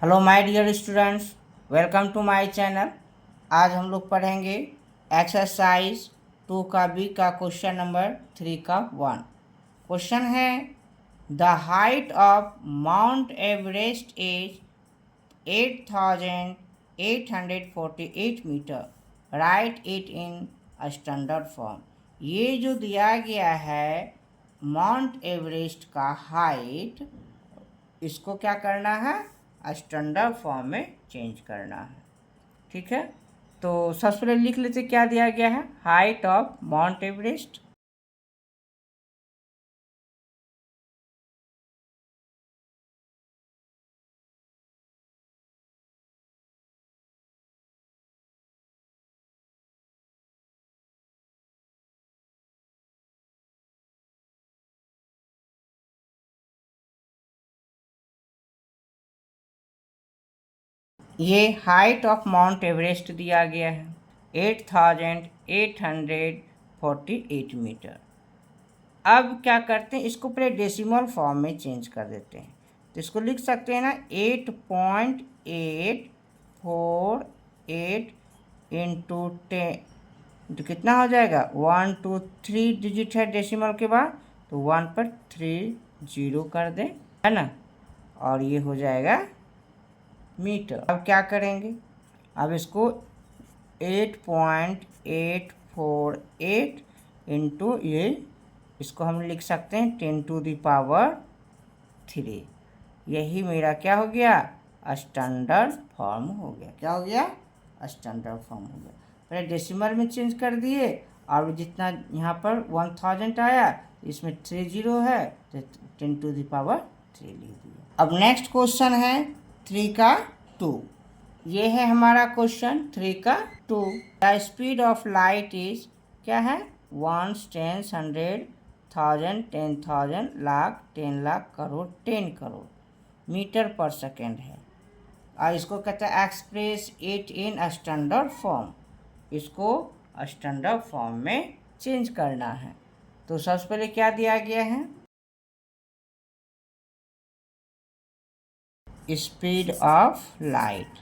Hello my dear students, welcome to my channel. आज हम लोग पढ़ेंगे एक्सरसाइज 2 का बी का क्वेश्चन नंबर 3 का 1। क्वेश्चन है the height of Mount Everest is 8848 metre, right it in standard form. ये जो दिया गया है माउंट एवरेस्ट का हाइट, इसको क्या करना है, स्टैंडर्ड फॉर्म में चेंज करना है। ठीक है, तो सबसे पहले लिख लेते क्या दिया गया है, हाइट ऑफ माउंट एवरेस्ट। ये हाइट ऑफ माउंट एवरेस्ट दिया गया है 8848 मीटर। अब क्या करते हैं, इसको पहले डेसिमल फॉर्म में चेंज कर देते हैं। तो इसको लिख सकते हैं ना 8.848 इंटू 10, तो कितना हो जाएगा 1 2 3 डिजिट है डेसिमल के बाद, तो 1 पर 3 0 कर दें, है ना, और ये हो जाएगा मीटर। अब क्या करेंगे, अब इसको 8.848 इंटू ये, इसको हम लिख सकते हैं 10⁻3। यही मेरा क्या हो गया, स्टैंडर्ड फॉर्म हो गया। क्या हो गया, स्टैंडर्ड फॉर्म हो गया। पहले डेसिमल में चेंज कर दिए, और जितना यहाँ पर 1000 आया, इसमें 3 0 है, तो 10⁻3 लिख दिया। अब नेक्स्ट क्वेश्चन है 3 का 2। ये है हमारा क्वेश्चन 3 का 2। The speed of light is क्या है, 1 10 100 1000 10,000 lakh 10 lakh crore 10 crore metre per second है। और इसको कहते हैं express it in standard form. इसको स्टैंडर्ड फॉर्म में चेंज करना है। तो सबसे पहले क्या दिया गया है, स्पीड ऑफ लाइट।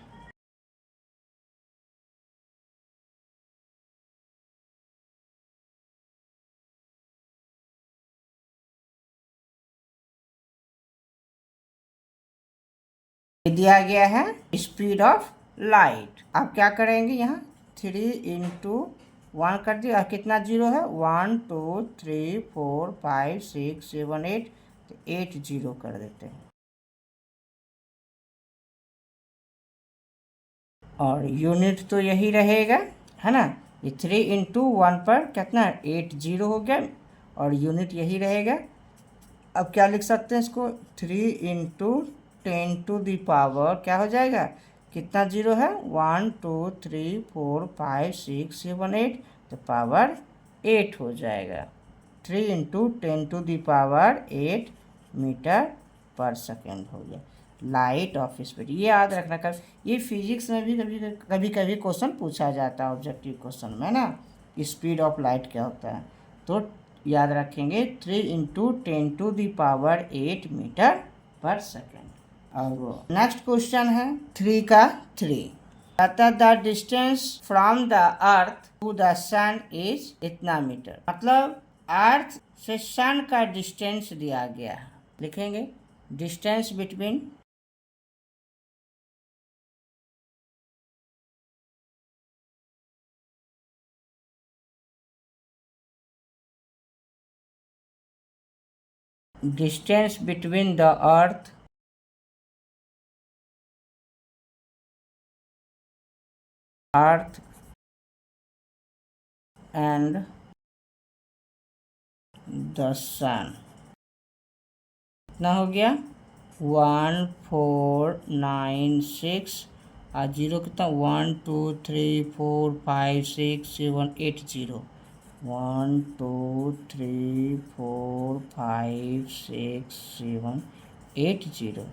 दिया गया है स्पीड ऑफ लाइट। आप क्या करेंगे, यहाँ 3 इंटू 1 कर दिया, कितना 0 है, 1 2 3 4 5 6 7 8, तो 8 0 कर देते हैं। और यूनिट तो यही रहेगा, है ना, ये 3 इंटू 1 पर कितना 8 0 हो गया, और यूनिट यही रहेगा। अब क्या लिख सकते हैं इसको, 3 इंटू 10 टू दी पावर क्या हो जाएगा, कितना 0 है, 1 2 3 4 5 6 7 8, तो पावर 8 हो जाएगा। 3 into 10 to the power 8 metre per second हो गया। लाइट ऑफ स्पीड, ये याद रखना कर, ये फिजिक्स में भी कभी कभी क्वेश्चन पूछा जाता है ऑब्जेक्टिव क्वेश्चन में ना, स्पीड ऑफ लाइट क्या होता है। तो याद रखेंगे 3 into 10 to the power 8 metre per second. और नेक्स्ट क्वेश्चन है 3 का 3। The distance from the earth to the sun is इतना मीटर। मतलब अर्थ से सन का डिस्टेंस दिया गया है, लिखेंगे distance between distance between the earth and the sun। कितना हो गया 1496, और 0 कितना 1 2 3 4 5 6 7 8 0, 1 2 3 4 5 6 7 8 0,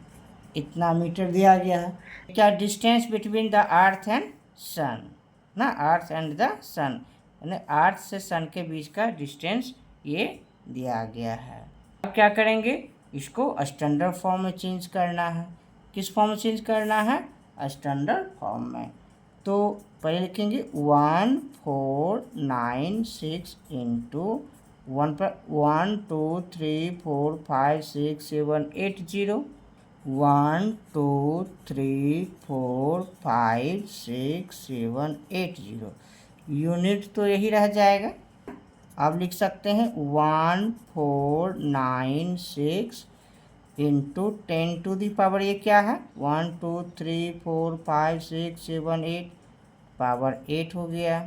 इतना मीटर दिया गया है। क्या distance between the earth and sun ना, अर्थ एंड द सन, यानी अर्थ से सन के बीच का डिस्टेंस ये दिया गया है। अब क्या करेंगे, इसको स्टैंडर्ड फॉर्म में चेंज करना है। किस फॉर्म में चेंज करना है, स्टैंडर्ड फॉर्म में। तो पहले लिखेंगे 1496 इंटू 1 पर 1 2 3 4 5 6 7 8 0 1 2 3 4 5 6 7 8 0। यूनिट तो यही रह जाएगा। अब लिख सकते हैं 1496 इंटू 10 टू दी पावर, ये क्या है 1 2 3 4 5 6 7 8 पावर 8 हो गया।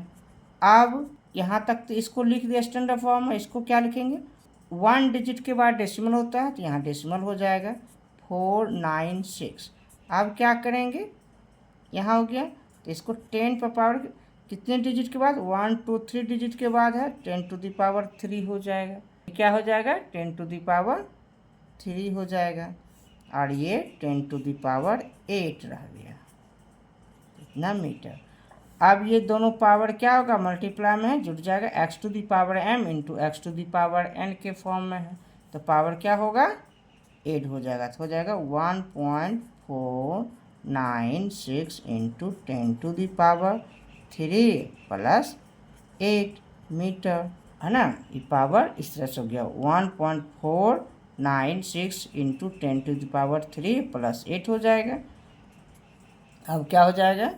अब यहाँ तक तो इसको लिख दिया स्टैंडर्ड फॉर्म में। इसको क्या लिखेंगे, 1 डिजिट के बाद डेसिमल होता है तो यहाँ डेसिमल हो जाएगा 496। अब क्या करेंगे, यहाँ हो गया तो इसको 10 पर पावर कितने डिजिट के बाद, 1 2 3 डिजिट के बाद है 10 टू दी पावर 3 हो जाएगा। क्या हो जाएगा 10 टू दी पावर 3 हो जाएगा, और ये 10 टू दी पावर 8 रह गया, इतना मीटर। अब ये दोनों पावर क्या होगा, मल्टीप्लाई में है, जुड़ जाएगा, x to the power m into x to the power n के फॉर्म में है, तो पावर क्या होगा 8 हो जाएगा। तो हो जाएगा 1.496 into 10 to the power 3 plus 8 metre, है ना। ये पावर इस तरह से हो गया 1.496 into 10 to the power 3 plus 8 हो जाएगा। अब क्या हो जाएगा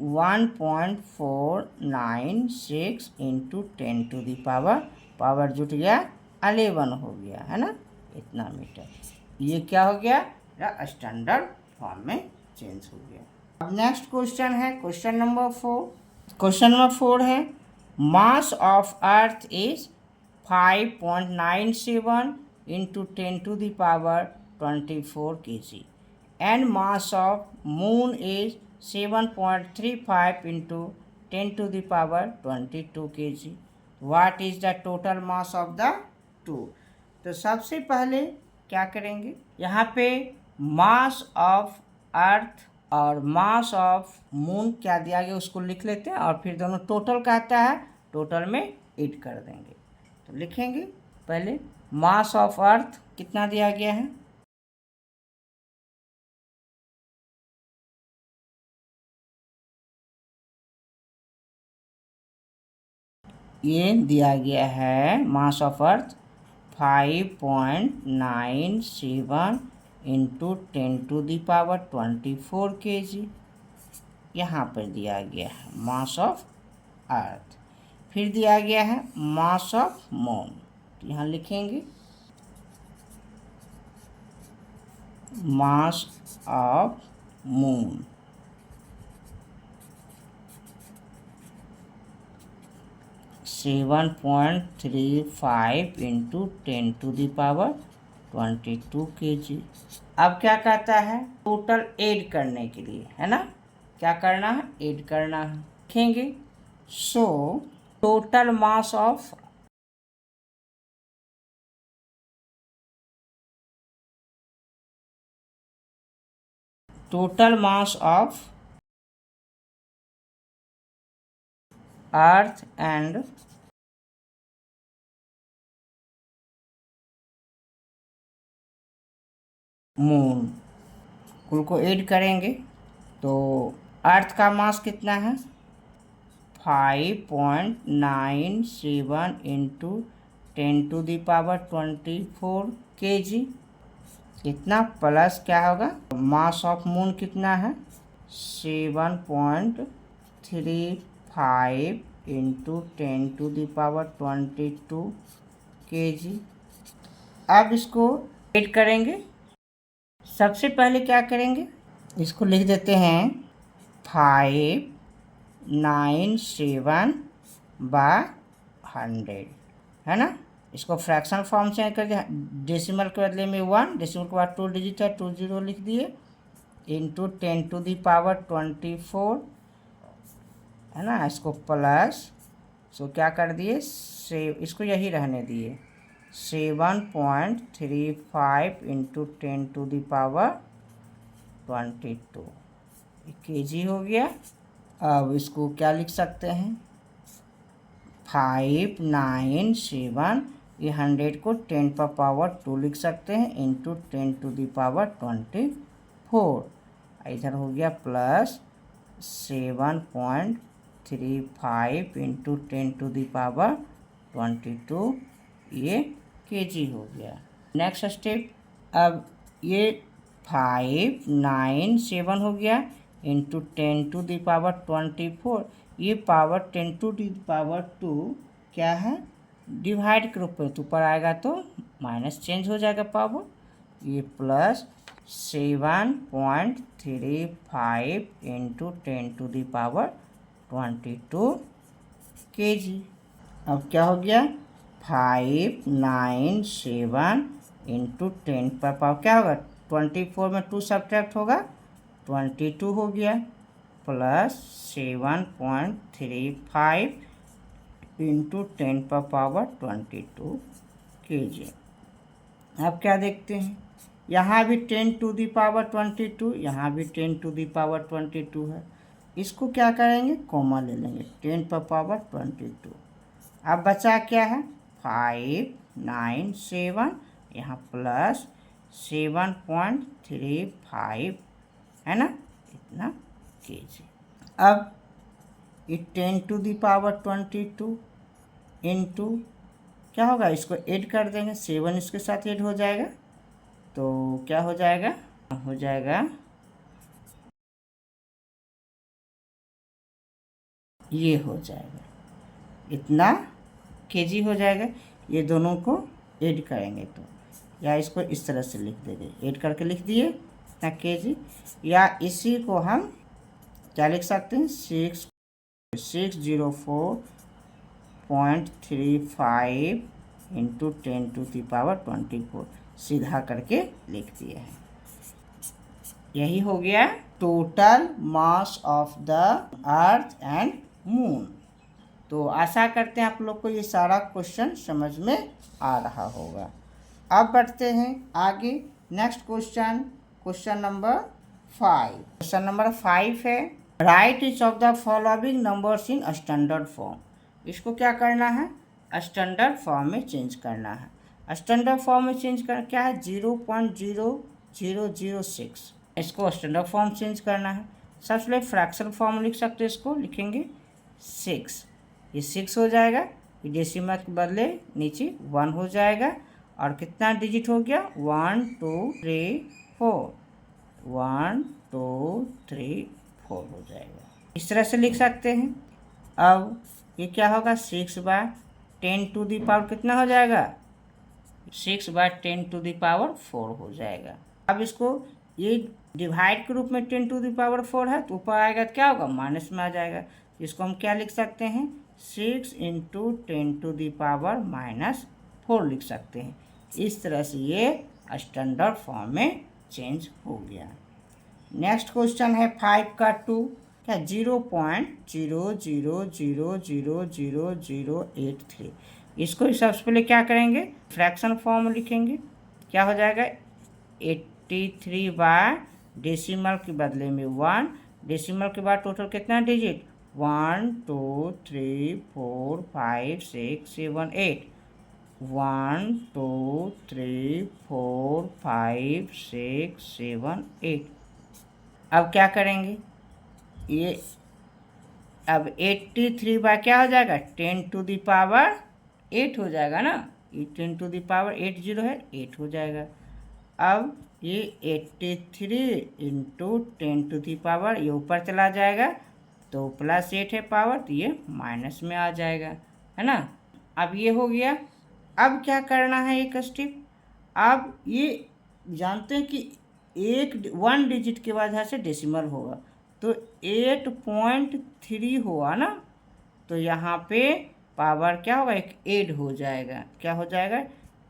1.496 इंटू 10 टू दी पावर जुट गया 11 हो गया, है ना, इतना मीटर। ये क्या हो गया, स्टैंडर्ड फॉर्म में चेंज हो गया। अब नेक्स्ट क्वेश्चन है क्वेश्चन नंबर 4। क्वेश्चन नंबर 4 है mass of earth is 5.97 into 10 to the power 24 kg and mass of moon is 7.35 into 10 to the power 22 kg. What is the total mass of the two? तो सबसे पहले क्या करेंगे, यहाँ पे मास of अर्थ और मास of moon क्या दिया गया उसको लिख लेते हैं, और फिर दोनों टोटल कहता है, टोटल में ऐड कर देंगे। तो लिखेंगे पहले मास ऑफ अर्थ कितना दिया गया है, ये दिया गया है mass of earth 5.97 into 10 to the power 24 kg, यहाँ पर दिया गया है मास ऑफ अर्थ। फिर दिया गया है मास ऑफ मून, तो यहाँ लिखेंगे mass of moon 7.35 into 10 to the power 22 kg। अब क्या कहता है, टोटल ऐड करने के लिए, है ना, क्या करना है, ऐड करना है। लिखेंगे so total mass of earth and moon कुल को ऐड करेंगे तो अर्थ का मास कितना है 5.97 into 10 to the power 24 kg, इतना प्लस क्या होगा मास ऑफ मून कितना है 7.35 into 10 to the power 22 kg। अब इसको ऐड करेंगे। सबसे पहले क्या करेंगे, इसको लिख देते हैं 597 बाय 100, है ना। इसको फ्रैक्शन फॉर्म चेंज कर दिया, डेसिमल के बदले में 1, डेसिमल के बाद 2 डिजिट है 2 0 लिख दिए, इंटू 10 टू दी पावर 24, है ना। इसको प्लस सो क्या कर दिए इसको यही रहने दिए 7.35 into 10 to the power 22 kg हो गया। अब इसको क्या लिख सकते हैं 597, ये 100 को 10 पर पावर 2 लिख सकते हैं इंटू 10 टू दी पावर 24, इधर हो गया प्लस 7.35 इंटू 10⁻²2, ये केजी हो गया। नेक्स्ट स्टेप, अब ये 597 हो गया इंटू 10⁻²4, ये पावर 10⁻²2 क्या है, डिवाइड के रूप में, तो ऊपर आएगा तो माइनस चेंज हो जाएगा पावर, ये प्लस 7.35 इंटू 10⁻²2 केजी। अब क्या हो गया, 597 इंटू 10 पर पावर क्या होगा, 24 में 2 सब्ट्रैक्ट होगा, 22 हो गया, प्लस 7.35 इंटू 10⁻²2 केजी। अब क्या देखते हैं, यहाँ भी 10⁻²2, यहाँ भी 10⁻²2 है, इसको क्या करेंगे, कॉमन ले लेंगे, 10⁻²2। अब बचा क्या है, 597, यहाँ प्लस 7.35 है ना, इतना केजी। अब ये 10⁻² इंटू क्या होगा, इसको ऐड कर देंगे, 7 इसके साथ ऐड हो जाएगा, तो क्या हो जाएगा, हो जाएगा ये हो जाएगा, इतना केजी हो जाएगा। ये दोनों को ऐड करेंगे तो, या इसको इस तरह से लिख देंगे, ऐड करके लिख दिए इतना केजी, या इसी को हम क्या लिख सकते हैं, 604.35 इंटू 10⁻²4 सीधा करके लिख दिए हैं। यही हो गया total mass of the earth and moon. तो आशा करते हैं आप लोग को ये सारा क्वेश्चन समझ में आ रहा होगा। अब बढ़ते हैं आगे, next question, question number 5। Question number 5 है, right each of the following numbers in standard form. इसको क्या करना है, स्टैंडर्ड फॉर्म में चेंज करना है। स्टैंडर्ड फॉर्म में चेंज करना क्या है, 0.0006, इसको स्टैंडर्ड फॉर्म चेंज करना है। सबसे पहले फ्रैक्शन फॉर्म लिख सकते हैं, इसको लिखेंगे 6, ये 6 हो जाएगा, ये डेसिमल के बदले नीचे 1 हो जाएगा, और कितना डिजिट हो गया, 1 2 3 4, 1 2 3 4 हो जाएगा, इस तरह से लिख सकते हैं। अब ये क्या होगा, 6/10⁻⁴ कितना हो जाएगा, 6/10⁴ हो जाएगा। अब इसको ये डिवाइड के रूप में 10⁻⁴ है, तो ऊपर आएगा क्या होगा, माइनस में आ जाएगा, इसको हम क्या लिख सकते हैं, 6 इंटू 10⁻⁻4 लिख सकते हैं। इस तरह से ये स्टैंडर्ड फॉर्म में चेंज हो गया। नेक्स्ट क्वेश्चन है 5 का 2, क्या 0.00000083, इसको सबसे पहले क्या करेंगे, फ्रैक्शन फॉर्म लिखेंगे, क्या हो जाएगा, 83 बाय डेसिमल के बदले में 1, डेसिमल के बाद टोटल कितना डिजिट, 1 2 3 4 5 6 7 8, 1 2 3 4 5 6 7 8। अब क्या करेंगे, ये अब 83 बाय क्या हो जाएगा, 10⁻8 हो जाएगा ना, ये 10⁻8 है, 8 हो जाएगा। अब ये 83 इंटू 10⁻, ये ऊपर चला जाएगा तो +8 है पावर, तो ये माइनस में आ जाएगा, है ना। अब ये हो गया। अब क्या करना है, एक स्टेप, अब ये जानते हैं कि 1 डिजिट के बाद यहाँ से डेसिमल होगा, तो 8.3 हुआ ना, तो यहाँ पे पावर क्या होगा, एक ऐड हो जाएगा, क्या हो जाएगा,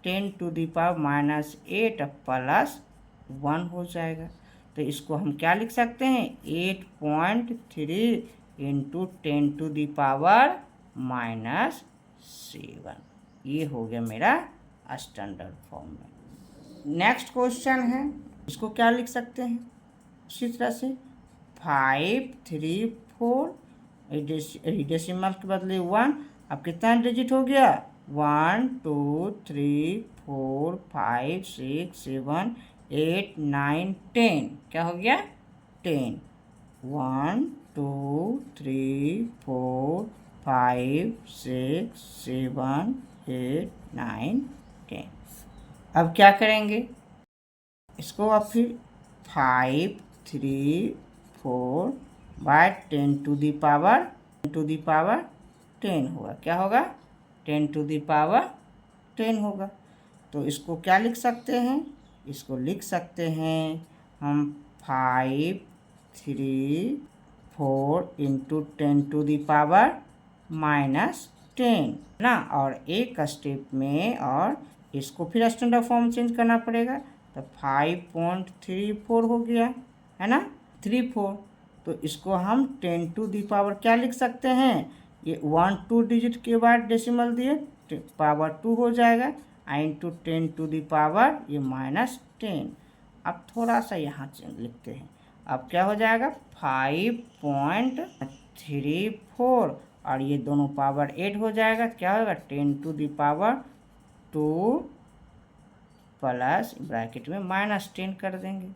10⁻⁻8 +1 हो जाएगा। तो इसको हम क्या लिख सकते हैं, 8.3 इंटू 10⁻⁻7, ये हो गया मेरा स्टैंडर्ड फॉर्म में। नेक्स्ट क्वेश्चन है, इसको क्या लिख सकते हैं, इसी तरह से 534, डेसिमल के बदले 1, अब कितना डिजिट हो गया, 1 2 3 4 5 6 7 8 9 10, क्या हो गया, 10। 1 2 3 4 5 6 7 8 9 10। अब क्या करेंगे इसको, अब फिर 5 3 4 बाय 10 होगा। क्या होगा 10 होगा। तो इसको क्या लिख सकते हैं, इसको लिख सकते हैं हम 5 3 4 इंटू 10 ना। और एक स्टेप में और इसको फिर स्टैंडर्ड फॉर्म चेंज करना पड़ेगा, तो 5.34 हो गया है ना, 34। तो इसको हम 10 क्या लिख सकते हैं, ये 1 2 डिजिट के बाद डेसिमल दिए पावर 2 हो जाएगा, इंटू 10 ये -10। अब थोड़ा सा यहाँ लिखते हैं, अब क्या हो जाएगा 5.34 और ये दोनों पावर 8 हो जाएगा। क्या होगा 10 प्लस ब्रैकेट में -10 कर देंगे,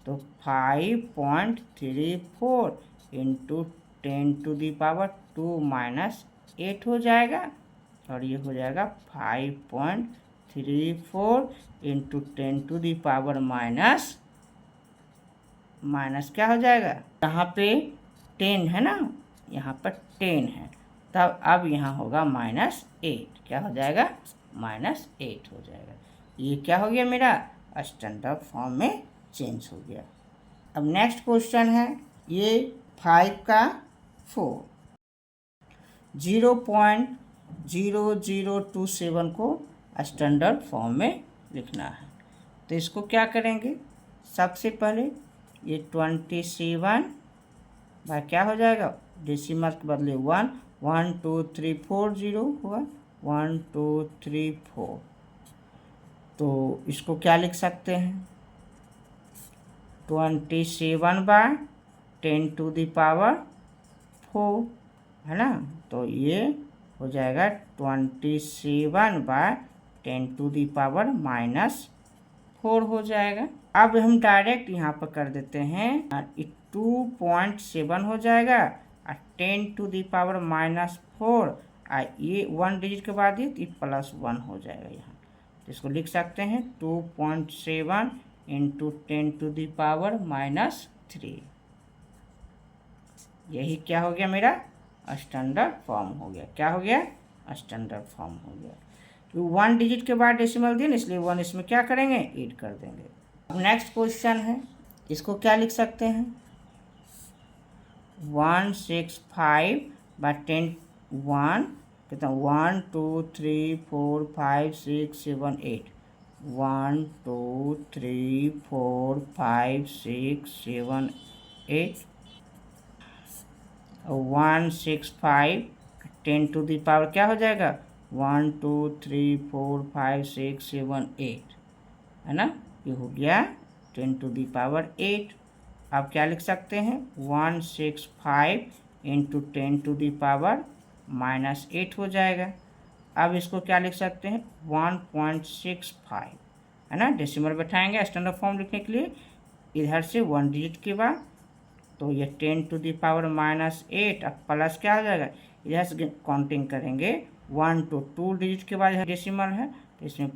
तो 5.34 इंटू 10 -8 हो जाएगा। और ये हो जाएगा 5.34 इंटू 10 माइनस क्या हो जाएगा, यहाँ पे 10 है ना, यहाँ पर 10 है, तब अब यहाँ होगा -8। क्या हो जाएगा -8 हो जाएगा। ये क्या हो गया मेरा स्टैंडर्ड फॉर्म में चेंज हो गया। अब नेक्स्ट क्वेश्चन है ये 5 का 4, 0.0027 को स्टैंडर्ड फॉर्म में लिखना है। तो इसको क्या करेंगे, सबसे पहले ये 27 भाई क्या हो जाएगा, डेसिमल के बदले 1 1 2 3 4 0 हुआ, 1 2 3 4। तो इसको क्या लिख सकते हैं 27/10⁴ है ना। तो ये हो जाएगा 27/10⁻⁻4 हो जाएगा। अब हम डायरेक्ट यहाँ पर कर देते हैं, 2.7 हो जाएगा और 10⁻⁻4 ये 1 डिजिट के बाद ये +1 हो जाएगा यहाँ। तो इसको लिख सकते हैं 2.7 इंटू 10⁻⁻3। यही क्या हो गया मेरा स्टैंडर्ड फॉर्म हो गया। क्या हो गया स्टैंडर्ड फॉर्म हो गया। तो 1 डिजिट के बाद डेसिमल दिए, इसलिए 1 इसमें क्या करेंगे ऐड कर देंगे। अब नेक्स्ट क्वेश्चन है, इसको क्या लिख सकते हैं 165/10 1 कितना 1 2 3 4 5 6 7 8 1 2 3 4 5 6 7 8 165 10⁻, क्या हो जाएगा 1 2 3 4 5 6 7 8 है ना। ये हो गया 10⁸। अब क्या लिख सकते हैं 165 इंटू 10⁻⁻8 हो जाएगा। अब इसको क्या लिख सकते हैं 1.65 है ना, डेसिमल बैठाएंगे स्टैंडर्ड फॉर्म लिखने के लिए, इधर से 1 डिजिट के बाद, तो ये 10⁻⁻8 अब प्लस क्या हो जाएगा, इधर से काउंटिंग करेंगे 1 to 2 डिजिट के बाद डेसिमल है, तो इसमें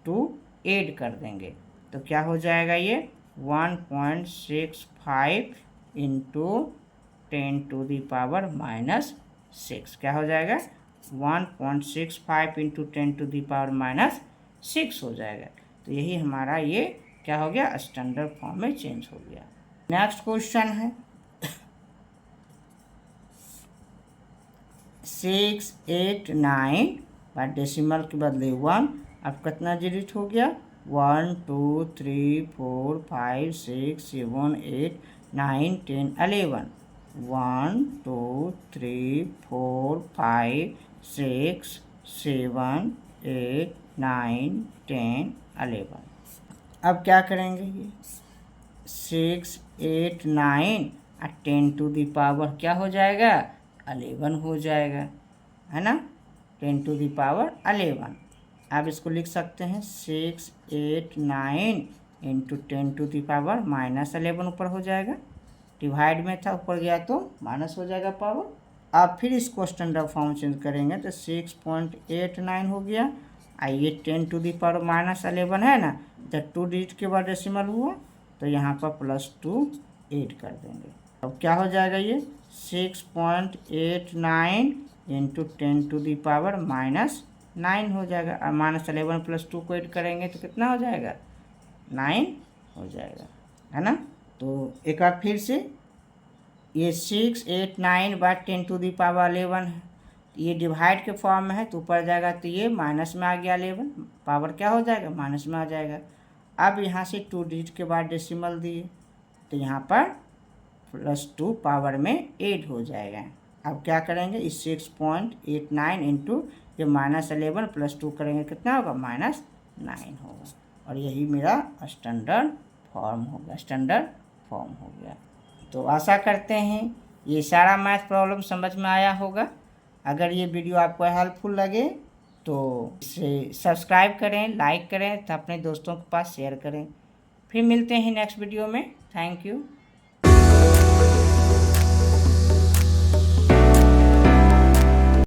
2 ऐड कर देंगे, तो क्या हो जाएगा ये 1.65 इंटू 10⁻⁻6। क्या हो जाएगा 1.65 इंटू 10⁻⁻6 हो जाएगा। तो यही हमारा ये क्या हो गया स्टैंडर्ड फॉर्म में चेंज हो गया। नेक्स्ट क्वेश्चन है 6 8 9 बाद डेसिमल के बदले 1, अब कितना डिजिट हो गया 1 2 3 4 5 6 7 8 9 10 11 1 2 3 4 5 6 7 8 9 10 11। अब क्या करेंगे ये 6 8 9 और 10⁻, क्या हो जाएगा 11 हो जाएगा है ना, 10⁻11। अब इसको लिख सकते हैं 6 8 9 इंटू 10⁻⁻11 ऊपर हो जाएगा डिवाइड में था, ऊपर गया तो माइनस हो जाएगा पावर। अब फिर इसको स्टैंडर्ड फॉर्म चेंज करेंगे तो 6.89 हो गया। आइए 10⁻11 है ना, जब 2 डिजिट के बाद डेसिमल हुआ तो यहाँ पर +2 ऐड कर देंगे। अब क्या हो जाएगा, ये 6.89 इंटू 10⁻⁻9 हो जाएगा। और -11 + 2 को ऐड करेंगे तो कितना हो जाएगा, 9 हो जाएगा, है ना। तो एक बार फिर से, ये 689/10⁻11 ये डिवाइड के फॉर्म में है तो ऊपर जाएगा तो ये माइनस में आ गया 11, पावर क्या हो जाएगा, माइनस में आ जाएगा। अब यहाँ से 2 डिजिट के बाद डेसिमल दिए तो यहाँ पर +2 पावर में ऐड हो जाएगा। अब क्या करेंगे, इस 6.89 इंटू ये -11 + 2 करेंगे कितना होगा, -9 होगा। और यही मेरा स्टैंडर्ड फॉर्म हो गया, स्टैंडर्ड फॉर्म हो गया। तो आशा करते हैं ये सारा मैथ प्रॉब्लम समझ में आया होगा। अगर ये वीडियो आपको हेल्पफुल लगे तो इसे सब्सक्राइब करें, लाइक करें तो अपने दोस्तों के पास शेयर करें। फिर मिलते हैं नेक्स्ट वीडियो में। Thank you.